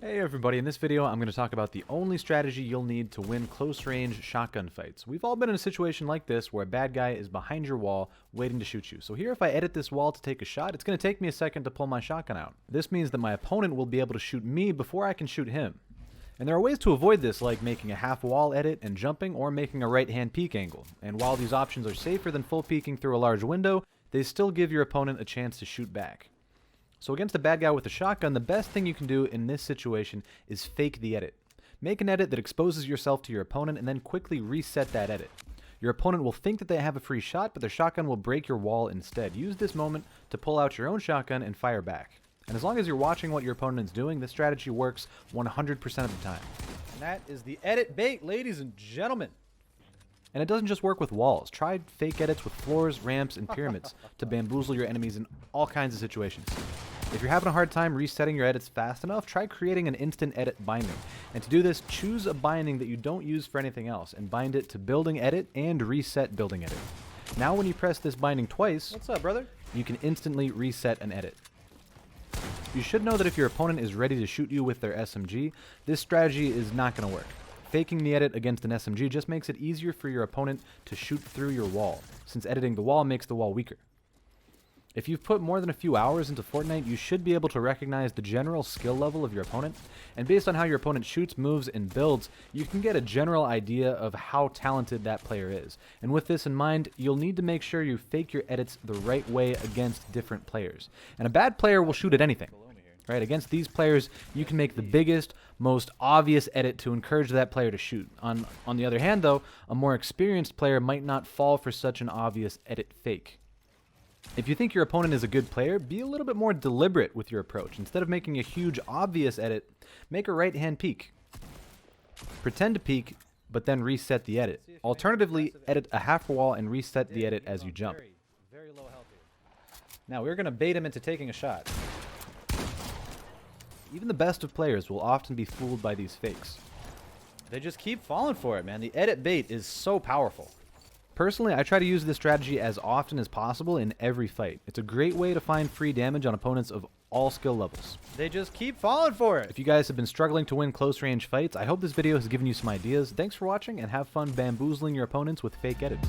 Hey everybody, in this video I'm going to talk about the only strategy you'll need to win close range shotgun fights. We've all been in a situation like this where a bad guy is behind your wall waiting to shoot you. So here, if I edit this wall to take a shot, it's going to take me a second to pull my shotgun out. This means that my opponent will be able to shoot me before I can shoot him. And there are ways to avoid this, like making a half wall edit and jumping, or making a right hand peek angle. And while these options are safer than full peeking through a large window, they still give your opponent a chance to shoot back. So against a bad guy with a shotgun, the best thing you can do in this situation is fake the edit. Make an edit that exposes yourself to your opponent and then quickly reset that edit. Your opponent will think that they have a free shot, but their shotgun will break your wall instead. Use this moment to pull out your own shotgun and fire back. And as long as you're watching what your opponent is doing, this strategy works 100% of the time. And that is the edit bait, ladies and gentlemen. And it doesn't just work with walls. Try fake edits with floors, ramps, and pyramids to bamboozle your enemies in all kinds of situations. If you're having a hard time resetting your edits fast enough, try creating an instant edit binding. And to do this, choose a binding that you don't use for anything else and bind it to building edit and reset building edit. Now when you press this binding twice, What's up, brother? you can instantly reset an edit. You should know that if your opponent is ready to shoot you with their SMG, this strategy is not going to work. Faking the edit against an SMG just makes it easier for your opponent to shoot through your wall, since editing the wall makes the wall weaker. If you've put more than a few hours into Fortnite, you should be able to recognize the general skill level of your opponent, and based on how your opponent shoots, moves, and builds, you can get a general idea of how talented that player is. And with this in mind, you'll need to make sure you fake your edits the right way against different players. And a bad player will shoot at anything. Right, against these players, you can make the biggest, most obvious edit to encourage that player to shoot. On the other hand, though, a more experienced player might not fall for such an obvious edit fake. If you think your opponent is a good player, be a little bit more deliberate with your approach. Instead of making a huge, obvious edit, make a right-hand peek. Pretend to peek, but then reset the edit. Alternatively, edit a half wall and reset the edit as you jump. Very low health here. Now we're gonna bait him into taking a shot. Even the best of players will often be fooled by these fakes. They just keep falling for it, man. The edit bait is so powerful. Personally, I try to use this strategy as often as possible in every fight. It's a great way to find free damage on opponents of all skill levels. They just keep falling for it. If you guys have been struggling to win close range fights, I hope this video has given you some ideas. Thanks for watching, and have fun bamboozling your opponents with fake edits.